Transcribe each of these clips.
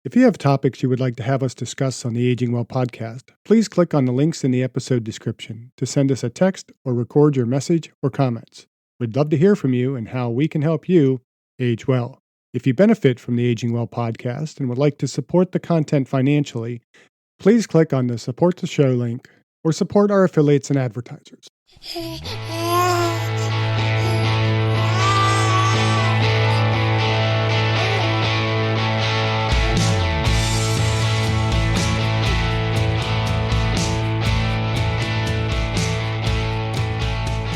If you have topics you would like to have us discuss on the Aging Well podcast, please click on the links in the episode description to send us a text or record your message or comments. We'd love to hear from you and how we can help you age well. If you benefit from the Aging Well podcast and would like to support the content financially, please click on the Support the Show link or support our affiliates and advertisers.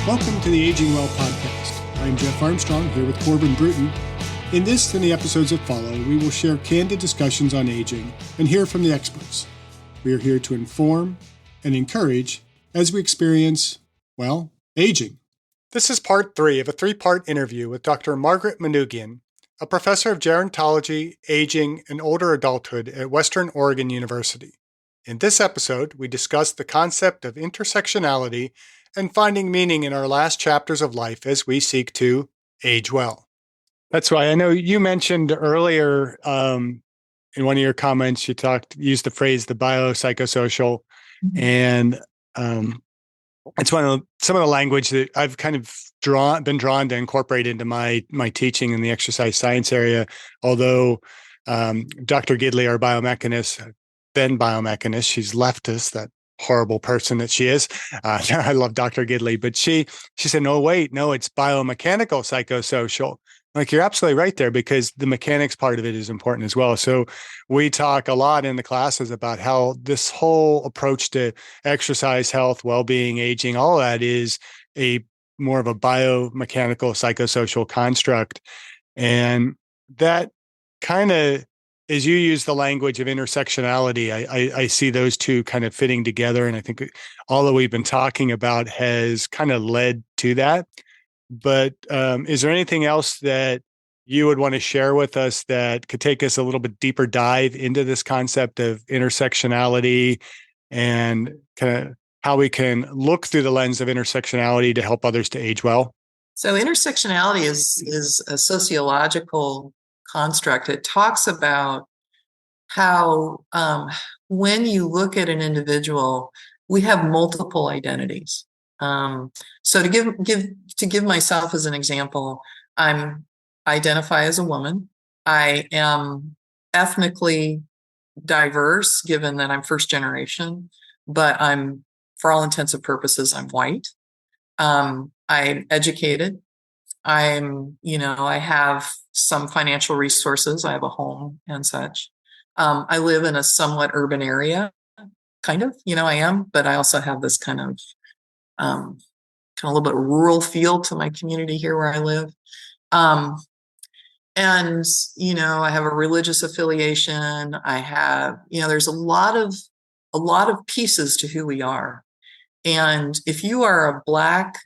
Welcome to the Aging Well podcast. I'm Jeff Armstrong here with Corbin Bruton. In this and the episodes that follow, we will share candid discussions on aging and hear from the experts. We are here to inform and encourage as we experience, well, aging. This is part 3 of a 3-part interview with Dr. Margaret Manoogian, a professor of Gerontology, Aging, and Older Adulthood at Western Oregon University. In this episode, we discuss the concept of intersectionality and finding meaning in our last chapters of life as we seek to age well. That's why I know you mentioned earlier in one of your comments, you used the phrase the biopsychosocial, and it's some of the language that I've kind of been drawn to incorporate into my teaching in the exercise science area. Although Dr. Gidley, our biomechanist, she's left us, that horrible person that she is. I love Dr. Gidley, but she said, no, it's biomechanical psychosocial. Like, you're absolutely right there, because the mechanics part of it is important as well. So we talk a lot in the classes about how this whole approach to exercise, health, well-being, aging, all of that is a more of a biomechanical psychosocial construct. And that kind of, as you use the language of intersectionality, I see those two kind of fitting together. And I think all that we've been talking about has kind of led to that. But is there anything else that you would want to share with us that could take us a little bit deeper dive into this concept of intersectionality and kind of how we can look through the lens of intersectionality to help others to age well? So intersectionality is a sociological construct. It talks about how when you look at an individual, we have multiple identities. So to give myself as an example, I identify as a woman. I am ethnically diverse, given that I'm first generation, but for all intents and purposes, I'm white. I'm educated. I have some financial resources. I have a home and such. I live in a somewhat urban area, kind of, I am, but I also have this kind of a little bit rural feel to my community here where I live. And, I have a religious affiliation. I have, there's a lot of pieces to who we are. And if you are a Black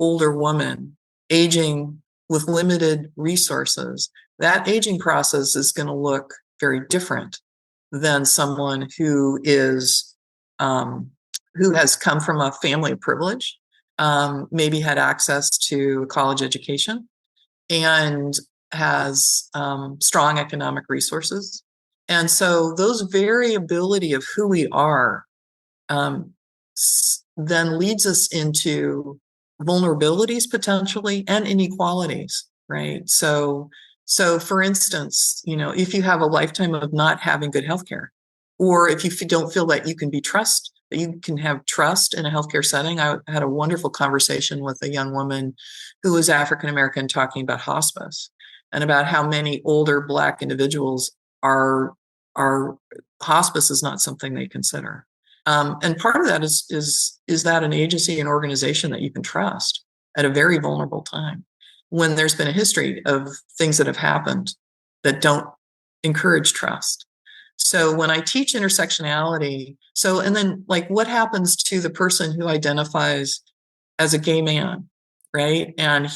older woman aging with limited resources, that aging process is going to look very different than someone who has come from a family of privilege, maybe had access to a college education, and has strong economic resources. And so those variability of who we are then leads us into vulnerabilities potentially and inequalities, right? So for instance, if you have a lifetime of not having good healthcare, or if you don't feel that you can have trust in a healthcare setting. I had a wonderful conversation with a young woman who was African American, talking about hospice and about how many older Black individuals are hospice is not something they consider. And part of that is that an agency, an organization that you can trust at a very vulnerable time, when there's been a history of things that have happened that don't encourage trust. So when I teach intersectionality, and then what happens to the person who identifies as a gay man, right? And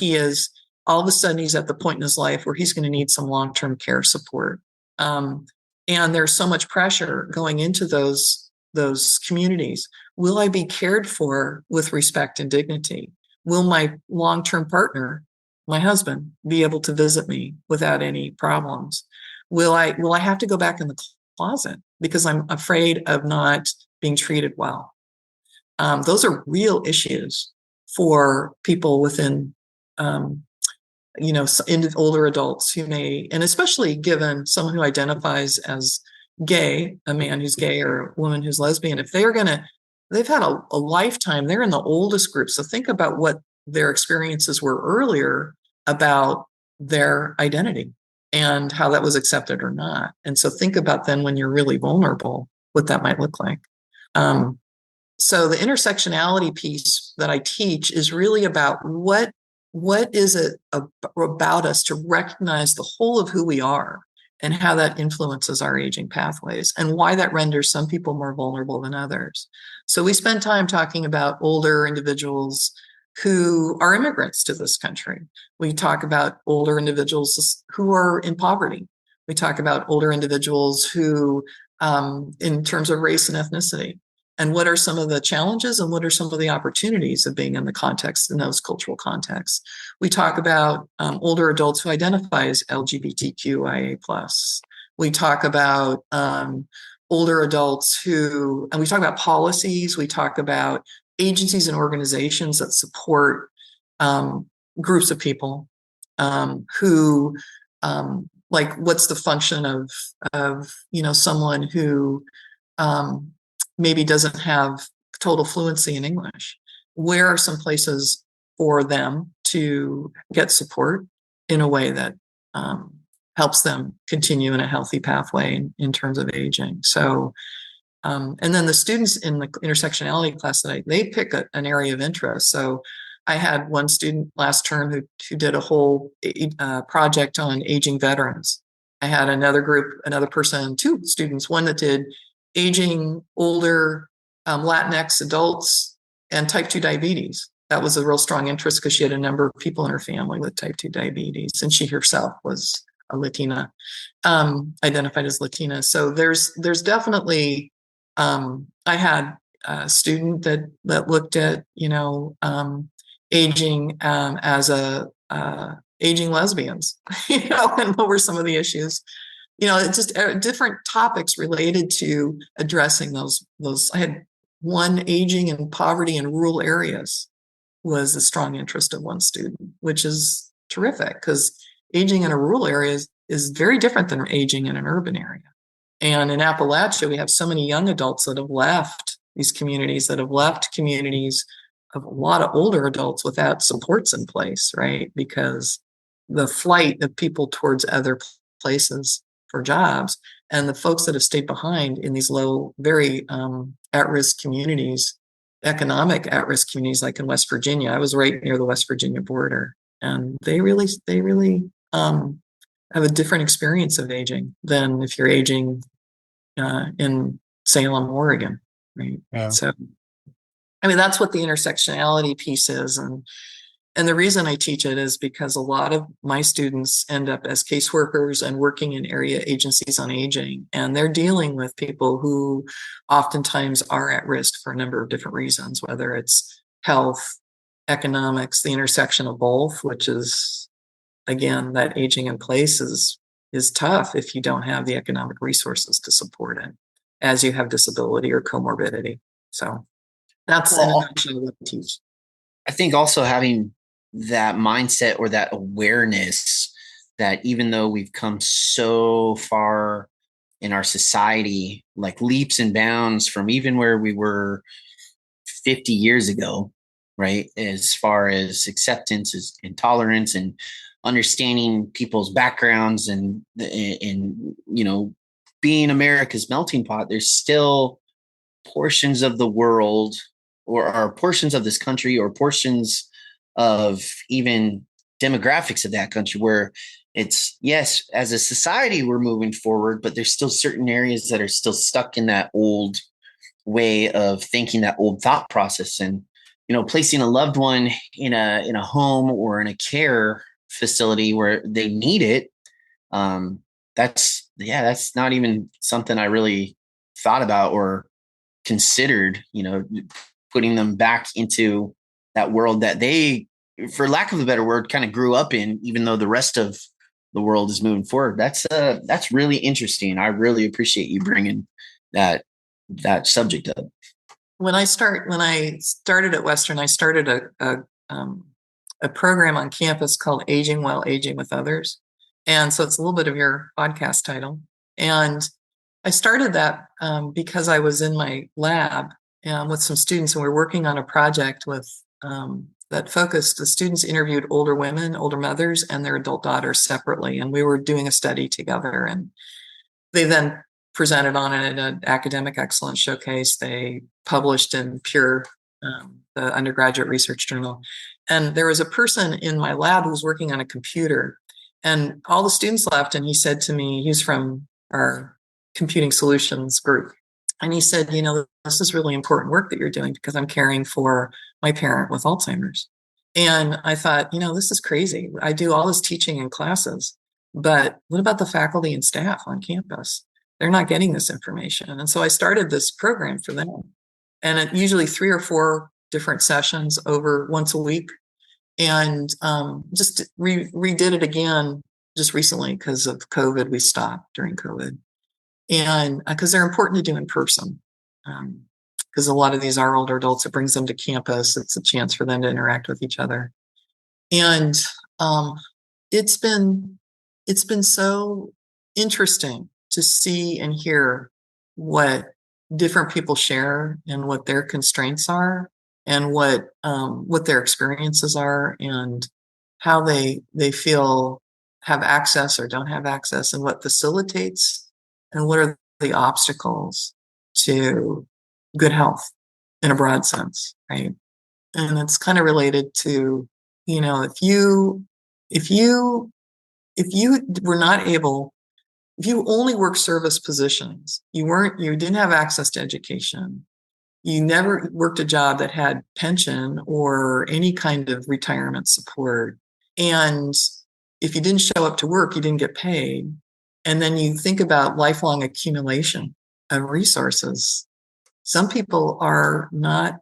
all of a sudden he's at the point in his life where he's going to need some long-term care support. And there's so much pressure going into those communities. Will I be cared for with respect and dignity? Will my long-term partner, my husband, be able to visit me without any problems? Will I have to go back in the closet because I'm afraid of not being treated well? Those are real issues for people within, older adults who may, and especially given someone who identifies as gay, a man who's gay or a woman who's lesbian, if they've had a lifetime, they're in the oldest group. So think about what their experiences were earlier about their identity and how that was accepted or not. And so think about then when you're really vulnerable, what that might look like. So the intersectionality piece that I teach is really about what is it about us to recognize the whole of who we are and how that influences our aging pathways and why that renders some people more vulnerable than others. So we spend time talking about older individuals who are immigrants to this country. We talk about older individuals who are in poverty. We talk about older individuals who, in terms of race and ethnicity, and what are some of the challenges and what are some of the opportunities of being in those cultural contexts. We talk about older adults who identify as LGBTQIA+. We talk about older adults and we talk about policies. We talk about agencies and organizations that support groups of people who, what's the function of someone who maybe doesn't have total fluency in English. Where are some places for them to get support in a way that helps them continue in a healthy pathway in terms of aging? So, and then the students in the intersectionality class they pick an area of interest. So I had one student last term who did a whole project on aging veterans. I had two students, one that did aging older Latinx adults and type 2 diabetes. That was a real strong interest because she had a number of people in her family with type 2 diabetes, and she herself was a Latina, identified as Latina. So there's definitely, I had a student that looked at, aging as aging lesbians, and what were some of the issues. It's just different topics related to addressing those. I had one aging in poverty in rural areas was a strong interest of one student, which is terrific because aging in a rural area is very different than aging in an urban area. And in Appalachia, we have so many young adults that have left these communities, of a lot of older adults without supports in place, right? Because the flight of people towards other places for jobs, and the folks that have stayed behind in these low, very at-risk communities, economic at-risk communities, like in West Virginia. I was right near the West Virginia border, and they really have a different experience of aging than if you're aging in Salem, Oregon, right? Yeah. So, that's what the intersectionality piece is, and the reason I teach it is because a lot of my students end up as caseworkers and working in area agencies on aging, and they're dealing with people who oftentimes are at risk for a number of different reasons, whether it's health, economics, the intersection of both, which is, again, that aging in place is tough if you don't have the economic resources to support it as you have disability or comorbidity. So that's in a nutshell what I teach. I think also having that mindset or that awareness that even though we've come so far in our society, like leaps and bounds from even where we were 50 years ago, right? As far as acceptance and tolerance and understanding people's backgrounds and being America's melting pot, there's still portions of the world or portions of this country or portions of even demographics of that country where it's, yes, as a society, we're moving forward, but there's still certain areas that are still stuck in that old way of thinking, that old thought process. And, placing a loved one in a home or in a care facility where they need it. That's not even something I really thought about or considered, putting them back into that world that they, for lack of a better word, kind of grew up in, even though the rest of the world is moving forward. That's really interesting. I really appreciate you bringing that subject up. When I started at Western, I started a program on campus called Aging While Aging with Others. And so it's a little bit of your podcast title. And I started that because I was in my lab with some students, and we were working on a project with that focused. The students interviewed older women, older mothers, and their adult daughters separately. And we were doing a study together. And they then presented on it at an academic excellence showcase. They published in Pure, the undergraduate research journal. And there was a person in my lab who was working on a computer, and all the students left. And he said to me, he's from our computing solutions group. And he said, this is really important work that you're doing because I'm caring for my parent with Alzheimer's. And I thought, this is crazy. I do all this teaching in classes, but what about the faculty and staff on campus? They're not getting this information. And so I started this program for them. And it usually 3 or 4 different sessions over once a week. And just redid it again just recently because of COVID. We stopped during COVID. And because they're important to do in person. Because a lot of these are older adults, it brings them to campus. It's a chance for them to interact with each other. And it's been so interesting to see and hear what different people share and what their constraints are and what their experiences are and how they feel have access or don't have access and what facilitates and what are the obstacles to good health in a broad sense, right? And it's kind of related to, if you were not able, if you only work service positions, you didn't have access to education, you never worked a job that had pension or any kind of retirement support, and if you didn't show up to work, you didn't get paid, and then you think about lifelong accumulation of resources, some people have not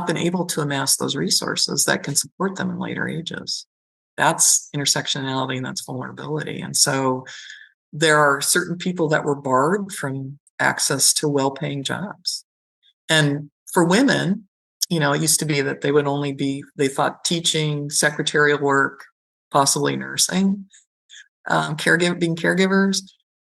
been able to amass those resources that can support them in later ages. That's intersectionality and that's vulnerability. And so there are certain people that were barred from access to well-paying jobs. And for women, it used to be that they thought teaching, secretarial work, possibly nursing, being caregivers,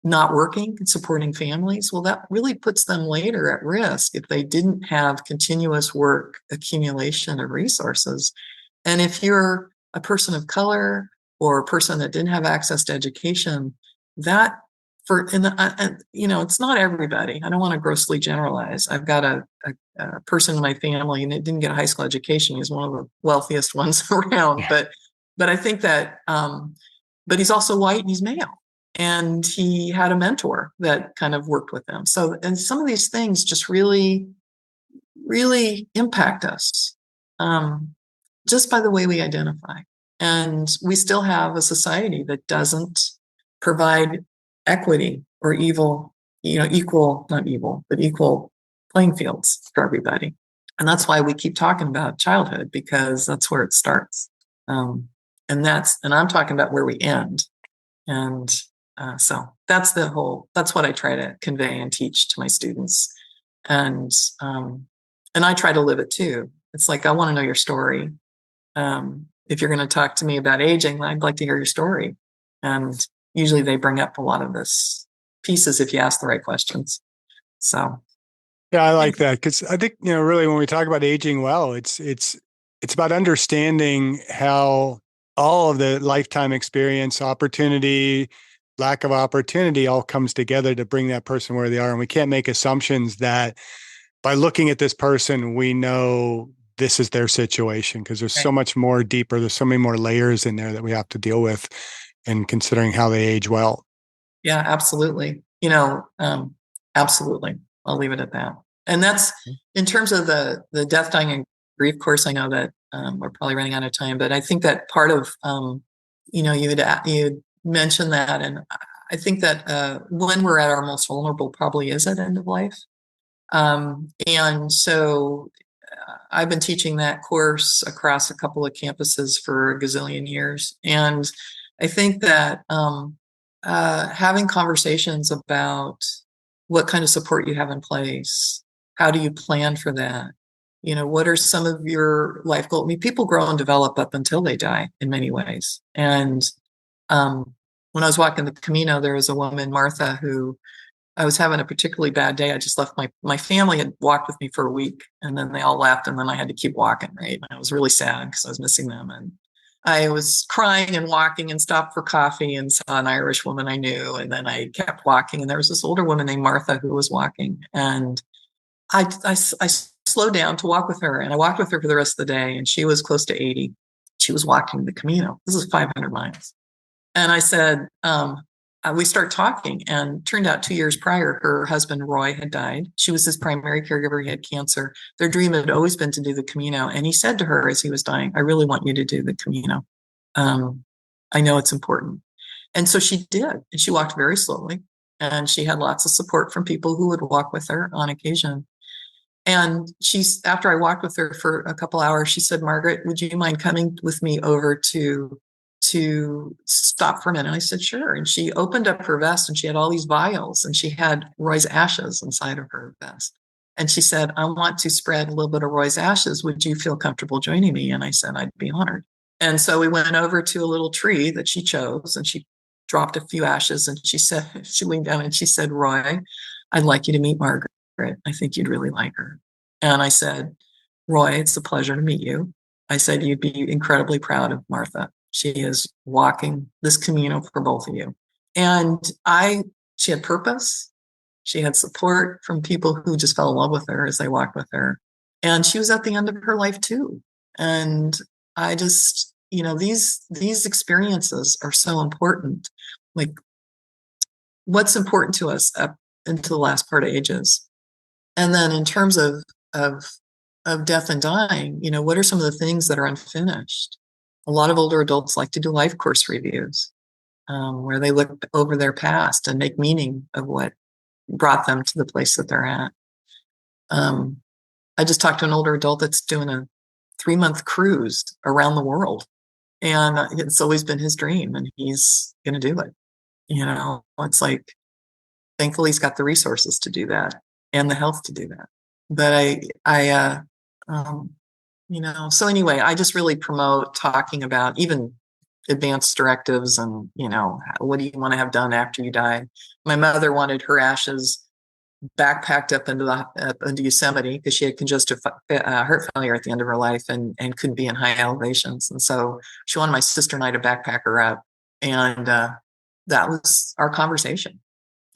not working and supporting families. Well, that really puts them later at risk if they didn't have continuous work accumulation of resources. And if you're a person of color or a person that didn't have access to education, it's not everybody. I don't want to grossly generalize. I've got a person in my family and it didn't get a high school education. He's one of the wealthiest ones around, yeah. But I think that, but he's also white and he's male. And he had a mentor that kind of worked with him. So, and some of these things just really, really impact us just by the way we identify. And we still have a society that doesn't provide equity or equal playing fields for everybody. And that's why we keep talking about childhood, because that's where it starts. And I'm talking about where we end. And so that's what I try to convey and teach to my students. And I try to live it too. It's like, I want to know your story. If you're going to talk to me about aging, I'd like to hear your story. And usually they bring up a lot of this pieces if you ask the right questions. So. Yeah, I like that, because I think, really when we talk about aging well, it's about understanding how all of the lifetime experience, opportunity, lack of opportunity all comes together to bring that person where they are. And we can't make assumptions that by looking at this person, we know this is their situation, because there's so much more deeper. There's so many more layers in there that we have to deal with in considering how they age well. Yeah, absolutely. Absolutely. I'll leave it at that. And that's in terms of the death, dying, and grief course. I know that we're probably running out of time, but I think that part of, you had mentioned that. And I think that when we're at our most vulnerable probably is at end of life. And so I've been teaching that course across a couple of campuses for a gazillion years. And I think that having conversations about what kind of support you have in place, how do you plan for that? What are some of your life goals? I mean, people grow and develop up until they die in many ways. And when I was walking the Camino, there was a woman, Martha, who I was having a particularly bad day. I just left my family had walked with me for a week, and then they all left, and then I had to keep walking, right? And I was really sad because I was missing them. And I was crying and walking and stopped for coffee and saw an Irish woman I knew. And then I kept walking, and there was this older woman named Martha who was walking. And I slowed down to walk with her, and I walked with her for the rest of the day. And she was close to 80. She was walking the Camino. This is 500 miles. And I said, we start talking, and turned out 2 years prior, her husband, Roy, had died. She was his primary caregiver. He had cancer. Their dream had always been to do the Camino. And he said to her as he was dying, I really want you to do the Camino. I know it's important. And so she did. And she walked very slowly. And she had lots of support from people who would walk with her on occasion. And after I walked with her for a couple hours, she said, Margaret, would you mind coming with me over to stop for a minute? And I said, sure. And she opened up her vest, and she had all these vials, and she had Roy's ashes inside of her vest. And she said, I want to spread a little bit of Roy's ashes. Would you feel comfortable joining me? And I said, I'd be honored. And so we went over to a little tree that she chose, and she dropped a few ashes, and she leaned down and she said, Roy, I'd like you to meet Margaret. I think you'd really like her. And I said, Roy, it's a pleasure to meet you. I said, you'd be incredibly proud of Martha. She is walking this Camino for both of you. And she had purpose. She had support from people who just fell in love with her as they walked with her. And she was at the end of her life too. And I just, these experiences are so important. Like, what's important to us up into the last part of ages? And then in terms of death and dying, what are some of the things that are unfinished? A lot of older adults like to do life course reviews, where they look over their past and make meaning of what brought them to the place that they're at. I just talked to an older adult that's doing a 3-month cruise around the world. And it's always been his dream, and he's going to do it. It's like, thankfully he's got the resources to do that and the health to do that. But so anyway, I just really promote talking about even advanced directives and, what do you want to have done after you die? My mother wanted her ashes backpacked up into Yosemite because she had congestive heart failure at the end of her life and couldn't be in high elevations. And so she wanted my sister and I to backpack her up. And that was our conversation.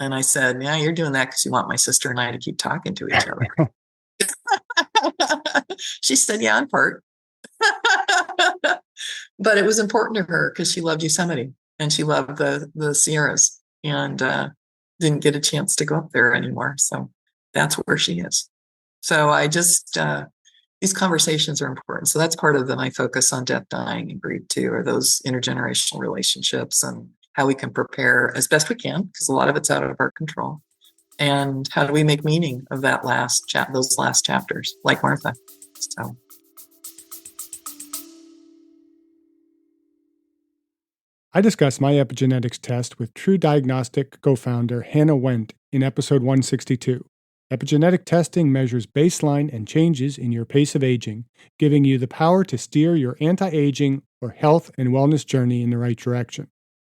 And I said, yeah, you're doing that because you want my sister and I to keep talking to each other. She said, yeah, in part. But it was important to her because she loved Yosemite and she loved the Sierras, and didn't get a chance to go up there anymore. So that's where she is. So I just, these conversations are important. So that's part of my focus on death, dying, and grief too, are those intergenerational relationships and how we can prepare as best we can, because a lot of it's out of our control. And how do we make meaning of that those last chapters, like Martha? So. I discussed my epigenetics test with True Diagnostic co-founder Hannah Wendt in episode 162. Epigenetic testing measures baseline and changes in your pace of aging, giving you the power to steer your anti-aging or health and wellness journey in the right direction.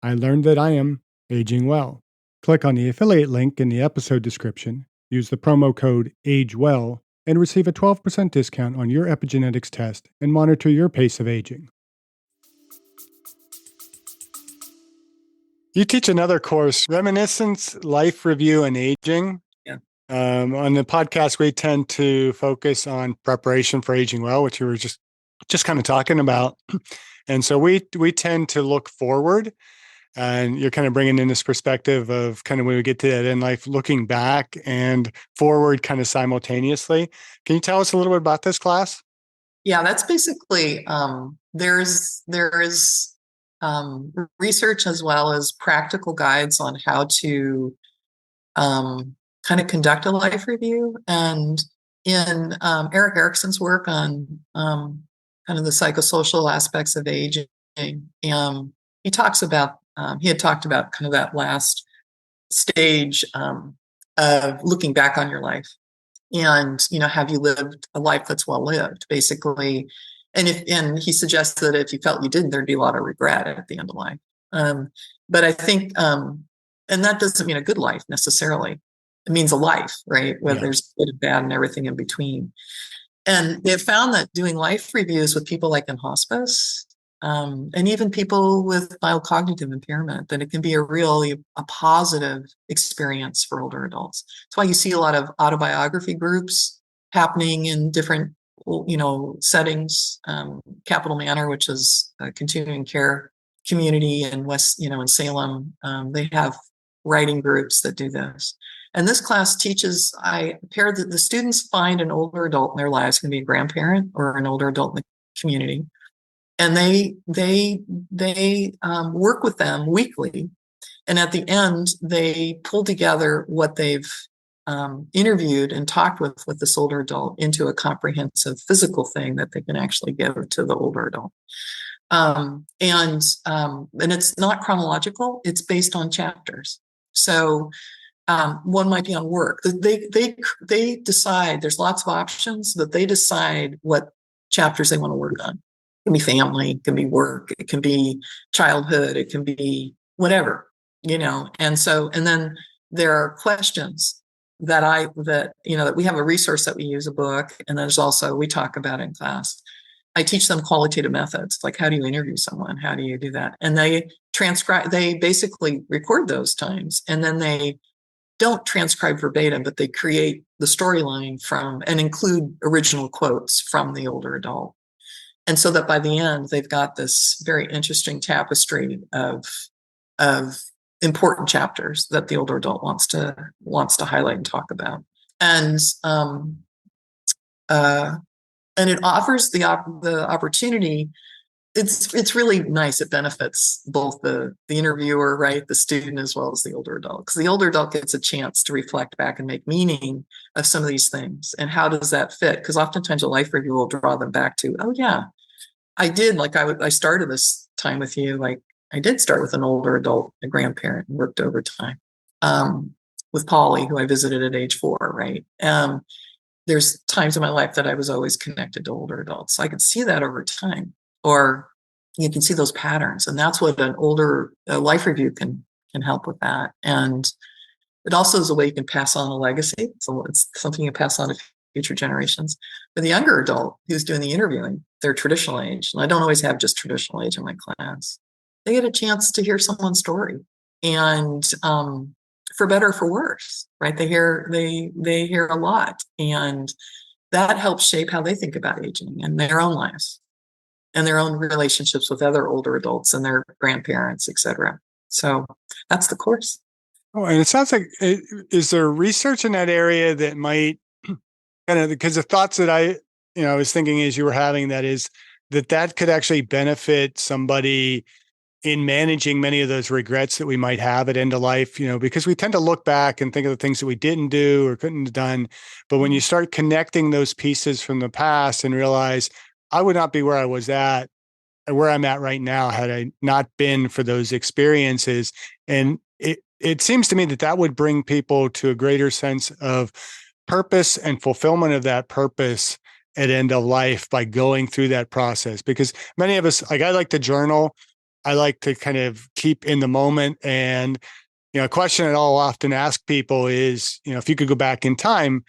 I learned that I am aging well. Click on the affiliate link in the episode description, use the promo code AGEWELL, and receive a 12% discount on your epigenetics test and monitor your pace of aging. You teach another course, Reminiscence, Life Review, and Aging. Yeah. On the podcast, we tend to focus on preparation for aging well, which you were just kind of talking about. And so we tend to look forward, and you're kind of bringing in this perspective of kind of when we get to that end life, looking back and forward kind of simultaneously. Can you tell us a little bit about this class? Yeah, that's basically, there is research as well as practical guides on how to kind of conduct a life review. And in Eric Erickson's work on kind of the psychosocial aspects of aging, he talks about, he had talked about kind of that last stage of looking back on your life. And, have you lived a life that's well lived, basically? And he suggests that if you felt you didn't, there'd be a lot of regret at the end of life. But I think, and that doesn't mean a good life necessarily. It means a life, right? Where there's good and bad and everything in between. And they've found that doing life reviews with people like in hospice, and even people with mild cognitive impairment, that it can be a positive experience for older adults. That's why you see a lot of autobiography groups happening in different, settings. Capital Manor, which is a continuing care community in in Salem, they have writing groups that do this. And this class teaches, the students find an older adult in their lives, can be a grandparent or an older adult in the community, and they work with them weekly. And at the end, they pull together what they've interviewed and talked with this older adult into a comprehensive physical thing that they can actually give to the older adult. And it's not chronological; it's based on chapters. So one might be on work. They decide. There's lots of options, but they decide what chapters they want to work on. It can be family, it can be work, it can be childhood, it can be whatever, And then there are questions that we have a resource that we use, a book, and there's also, we talk about in class. I teach them qualitative methods, like how do you interview someone? How do you do that? And they basically record those times, and then they don't transcribe verbatim, but they create the storyline from and include original quotes from the older adult. And so that by the end, they've got this very interesting tapestry of important chapters that the older adult wants to highlight and talk about. And it offers the opportunity. It's really nice. It benefits both the interviewer, right, the student, as well as the older adult, because the older adult gets a chance to reflect back and make meaning of some of these things. And how does that fit? Because oftentimes a life review will draw them back to, oh yeah, I did. Like I started this time with you. Like I did start with an older adult, a grandparent, and worked over time with Polly, who I visited at age 4. Right. There's times in my life that I was always connected to older adults. So I could see that over time. Or you can see those patterns, and that's what a life review can help with that. And it also is a way you can pass on a legacy. So it's something you pass on to future generations. For the younger adult who's doing the interviewing, they're traditional age, and I don't always have just traditional age in my class. They get a chance to hear someone's story, and for better or for worse, right? They hear a lot, and that helps shape how they think about aging and their own lives, and their own relationships with other older adults and their grandparents, et cetera. So that's the course. Oh, and it sounds like, is there research in that area that might kind of, because the thoughts that I was thinking as you were having that is that could actually benefit somebody in managing many of those regrets that we might have at end of life, because we tend to look back and think of the things that we didn't do or couldn't have done. But when you start connecting those pieces from the past and realize, I would not be where I was at, where I'm at right now, had I not been for those experiences. And it seems to me that would bring people to a greater sense of purpose and fulfillment of that purpose at end of life by going through that process. Because many of us, like I like to journal, I like to kind of keep in the moment. And, a question that I'll often ask people is, if you could go back in time,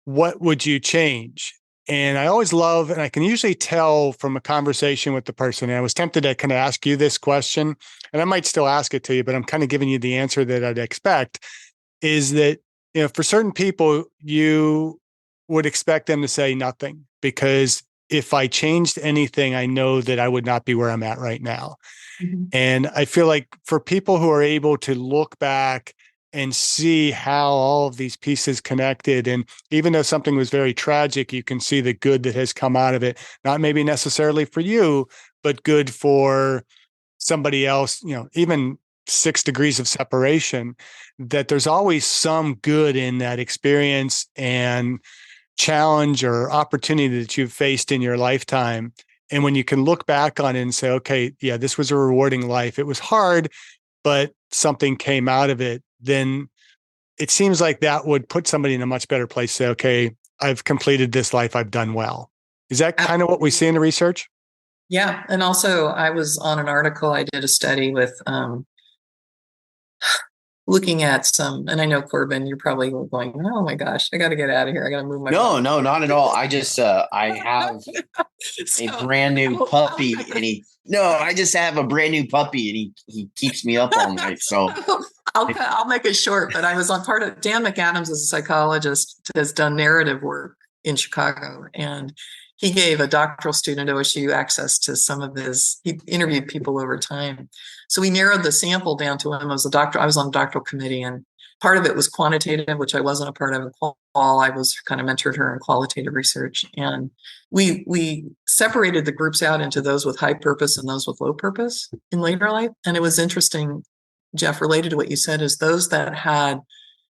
what would you change? And I always love, and I can usually tell from a conversation with the person, and I was tempted to kind of ask you this question, and I might still ask it to you, but I'm kind of giving you the answer that I'd expect, is that, for certain people, you would expect them to say nothing, because if I changed anything, I know that I would not be where I'm at right now. Mm-hmm. And I feel like for people who are able to look back and see how all of these pieces connected, and even though something was very tragic, you can see the good that has come out of it, not maybe necessarily for you, but good for somebody else, even 6 degrees of separation, that there's always some good in that experience and challenge or opportunity that you've faced in your lifetime. And when you can look back on it and say, okay, yeah, this was a rewarding life. It was hard, but something came out of it. Then it seems like that would put somebody in a much better place. Say, okay, I've completed this life. I've done well. Is that kind of what we see in the research? Yeah. And also I was on an article, I did a study with looking at some, and I know Corbin, you're probably going, oh my gosh, I got to get out of here. I got to move my No, phone. no, not at all. I just I have a brand new puppy I just have a brand new puppy and he keeps me up all night. So I'll make it short, but I was on part of Dan McAdams is a psychologist, has done narrative work in Chicago, and he gave a doctoral student at OSU access to some of he interviewed people over time. So we narrowed the sample down to him as a doctor. I was on the doctoral committee, and part of it was quantitative, which I wasn't a part of. I was kind of mentored her in qualitative research. And we separated the groups out into those with high purpose and those with low purpose in later life. And it was interesting, Jeff, related to what you said, is those that had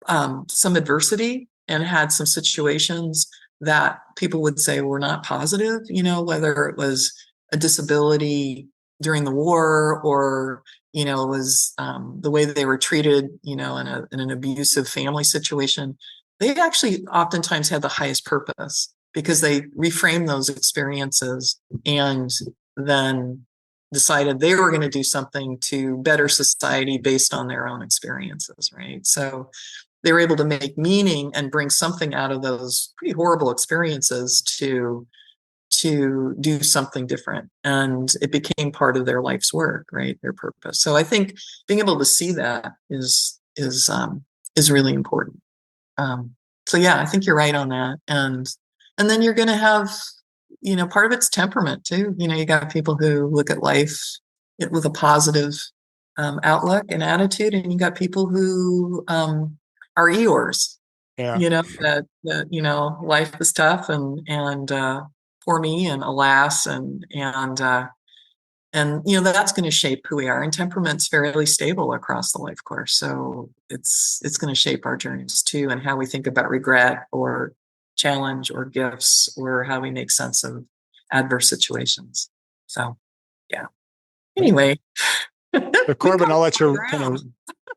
some adversity and had some situations that people would say were not positive, whether it was a disability during the war or, it was the way that they were treated, in an abusive family situation. They actually oftentimes had the highest purpose because they reframed those experiences and then decided they were going to do something to better society based on their own experiences, right? So they were able to make meaning and bring something out of those pretty horrible experiences to do something different. And it became part of their life's work, right? Their purpose. So I think being able to see that is really important. So yeah, I think you're right on that. And then you're going to have, part of it's temperament too. You got people who look at life with a positive outlook and attitude, and you got people who are Eeyores. Yeah. That life is tough and poor me and alas and that's going to shape who we are. And temperament's fairly stable across the life course, so it's going to shape our journeys too, and how we think about regret or challenge or gifts, or how we make sense of adverse situations. So yeah. Anyway, So Corbin, I'll let you kind of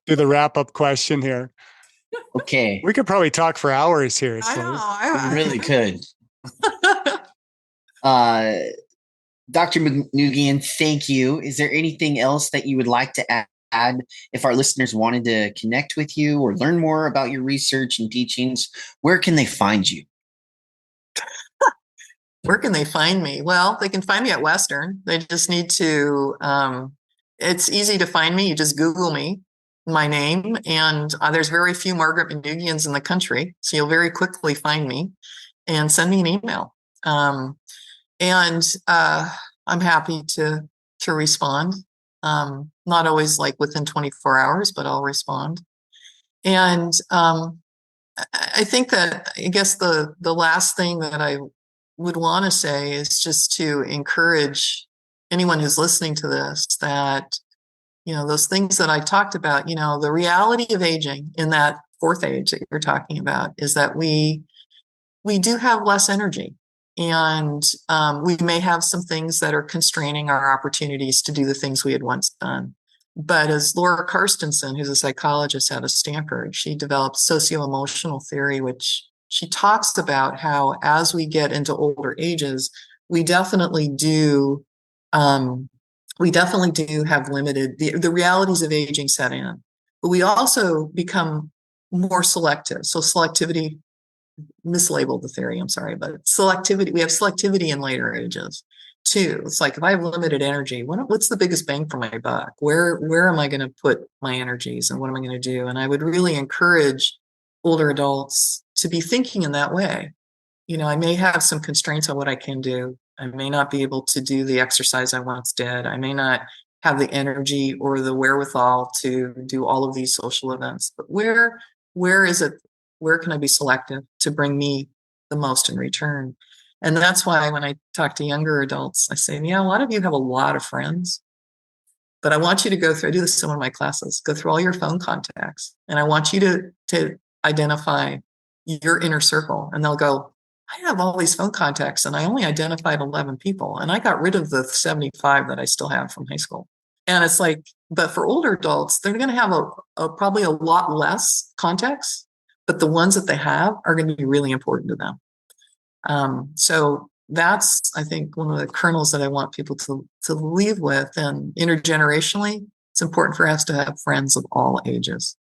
do the wrap-up question here. Okay. We could probably talk for hours here. I know. We really could. Dr. Manoogian, thank you. Is there anything else that you would like to add if our listeners wanted to connect with you or learn more about your research and teachings? Where can they find you? Where can they find me? Well, they can find me at Western. They just need to, it's easy to find me. You just Google me, my name, and there's very few Margaret Manoogians in the country. So you'll very quickly find me and send me an email. And I'm happy to respond. Not always like within 24 hours, but I'll respond. And I think that, I guess the last thing that I would want to say is just to encourage anyone who's listening to this that, those things that I talked about, the reality of aging in that fourth age that you're talking about is that we do have less energy. And we may have some things that are constraining our opportunities to do the things we had once done. But as Laura Carstensen, who's a psychologist out of Stanford, she developed socio-emotional theory, which she talks about how as we get into older ages, we definitely do have limited, the realities of aging set in. But we also become more selective. So selectivity, mislabeled the theory, I'm sorry, but selectivity, we have selectivity in later ages too. It's like, if I have limited energy, what's the biggest bang for my buck? Where am I going to put my energies and what am I going to do? And I would really encourage older adults to be thinking in that way. I may have some constraints on what I can do. I may not be able to do the exercise I once did. I may not have the energy or the wherewithal to do all of these social events, but where can I be selective to bring me the most in return? And that's why when I talk to younger adults, I say, a lot of you have a lot of friends, but I want you to go through, I do this in one of my classes, go through all your phone contacts. And I want you to identify your inner circle. And they'll go, I have all these phone contacts and I only identified 11 people, and I got rid of the 75 that I still have from high school. And it's like, but for older adults, they're going to have probably a lot less contacts, but the ones that they have are going to be really important to them. So that's, I think, one of the kernels that I want people to leave with. And intergenerationally, it's important for us to have friends of all ages,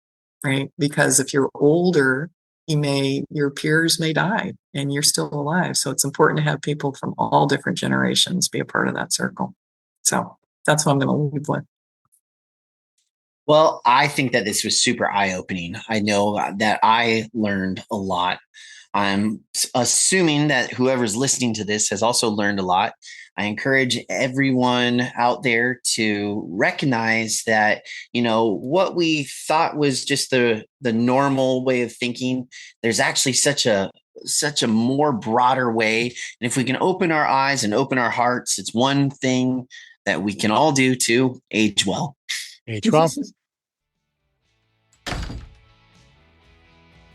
right? Because if you're older, your peers may die and you're still alive. So it's important to have people from all different generations be a part of that circle. So that's what I'm going to leave with. Well, I think that this was super eye-opening. I know that I learned a lot. I'm assuming that whoever's listening to this has also learned a lot. I encourage everyone out there to recognize that, what we thought was just the normal way of thinking, there's actually such a more broader way. And if we can open our eyes and open our hearts, it's one thing that we can all do to age well. Age well.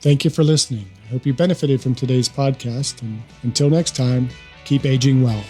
Thank you for listening. I hope you benefited from today's podcast. And until next time, keep aging well.